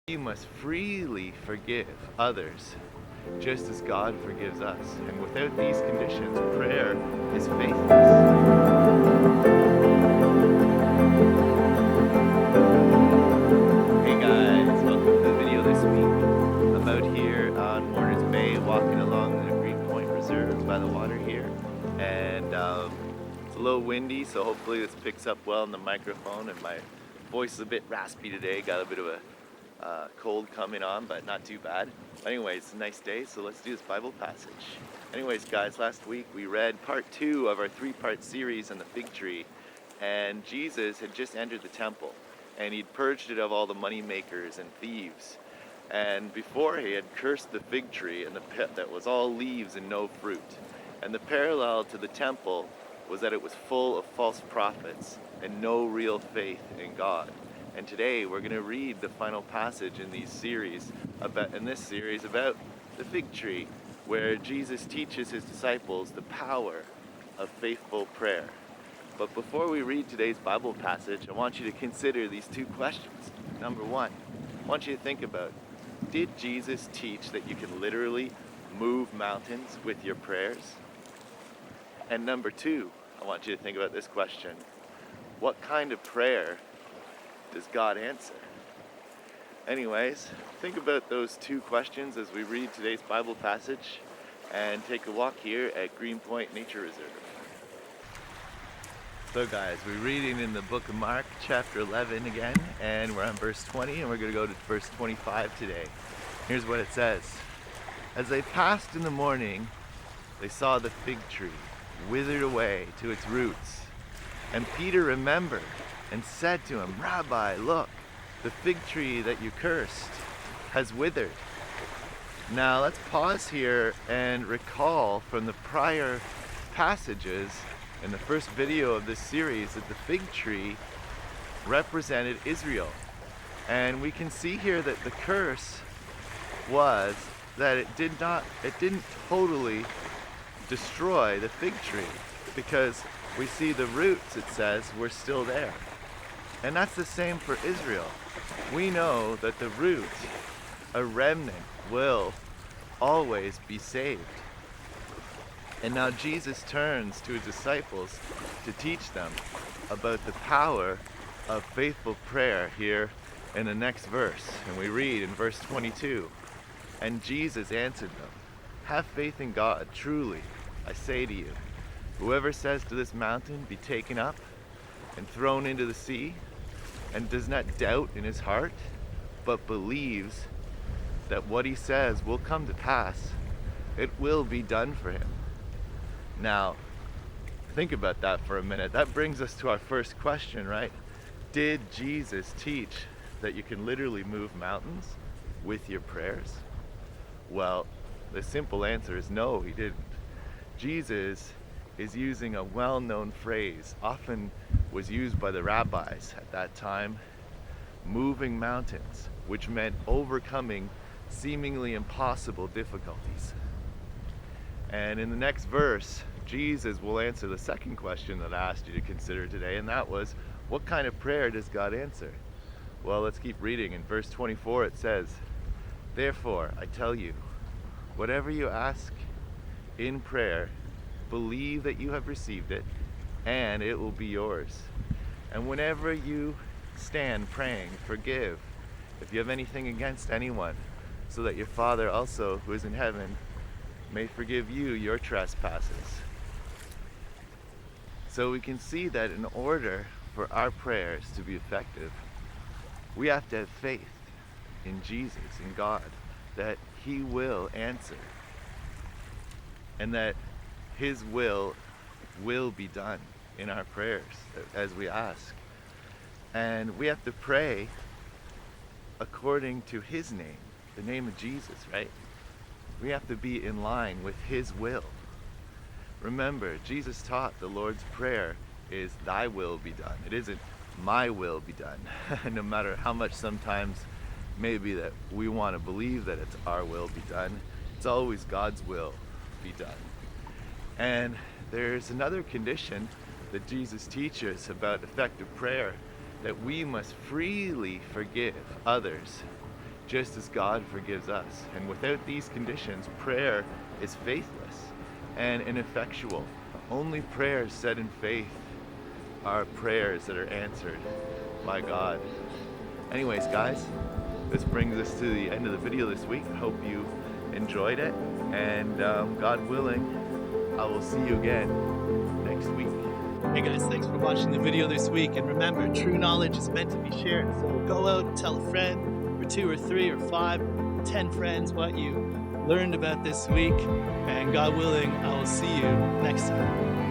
We must freely forgive others, just as God forgives us. And without these conditions, prayer is faithless. Hey guys, welcome to the video this week. I'm out here on Warner's Bay, walking along the Green Point Reserve by the water here. And it's a little windy, so hopefully this picks up well in the microphone. And my voice is a bit raspy today, got a bit of a cold coming on, but not too bad. Anyways, it's a nice day, so let's do this Bible passage. Anyways, guys, last week we read part 2 of our 3-part series on the fig tree, and Jesus had just entered the temple, and he'd purged it of all the money makers and thieves. And before he had cursed the fig tree and the pit that was all leaves and no fruit. And the parallel to the temple was that it was full of false prophets and no real faith in God. And today we're going to read the final passage in this series about the fig tree, where Jesus teaches his disciples the power of faithful prayer. But before we read today's Bible passage, I want you to consider these 2 questions. Number 1, I want you to think about, did Jesus teach that you can literally move mountains with your prayers? And number 2, I want you to think about this question: what kind of prayer does God answer? Anyways, think about those 2 questions as we read today's Bible passage and take a walk here at Green Point Nature Reserve. So guys, we're reading in the book of Mark, chapter 11 again, and we're on verse 20, and we're going to go to verse 25 today. Here's what it says. As they passed in the morning, they saw the fig tree withered away to its roots. And Peter remembered and said to him, Rabbi, look, the fig tree that you cursed has withered. Now let's pause here and recall from the prior passages in the first video of this series that the fig tree represented Israel. And we can see here that the curse was that it didn't totally destroy the fig tree, because we see the roots, it says, were still there. And that's the same for Israel. We know that the root, a remnant, will always be saved. And now Jesus turns to his disciples to teach them about the power of faithful prayer here in the next verse. And we read in verse 22, and Jesus answered them, have faith in God, truly, I say to you, whoever says to this mountain, be taken up and thrown into the sea, and does not doubt in his heart, but believes that what he says will come to pass, it will be done for him. Now, think about that for a minute. That brings us to our first question, right? Did Jesus teach that you can literally move mountains with your prayers? Well, the simple answer is no, he didn't. Jesus is using a well-known phrase, often was used by the rabbis at that time, moving mountains, which meant overcoming seemingly impossible difficulties. And in the next verse, Jesus will answer the second question that I asked you to consider today, and that was, what kind of prayer does God answer? Well, let's keep reading. In verse 24 it says, therefore, I tell you, whatever you ask in prayer, believe that you have received it, and it will be yours. And whenever you stand praying, forgive if you have anything against anyone, so that your Father also, who is in heaven, may forgive you your trespasses. So we can see that in order for our prayers to be effective, we have to have faith in Jesus, in God, that he will answer, and that his will be done in our prayers as we ask. And we have to pray according to his name, the name of Jesus, right? We have to be in line with his will. Remember, Jesus taught the Lord's Prayer is thy will be done. It isn't my will be done. No matter how much sometimes maybe that we want to believe that it's our will be done, it's always God's will be done. And there's another condition that Jesus teaches about effective prayer, that we must freely forgive others, just as God forgives us. And without these conditions, prayer is faithless and ineffectual. Only prayers said in faith are prayers that are answered by God. Anyways, guys, this brings us to the end of the video this week. I hope you enjoyed it, and God willing, I will see you again next week. Hey guys, thanks for watching the video this week, and remember, true knowledge is meant to be shared. So go out and tell a friend, or 2 or 3 or 5, 10 friends what you learned about this week, and God willing, I will see you next time.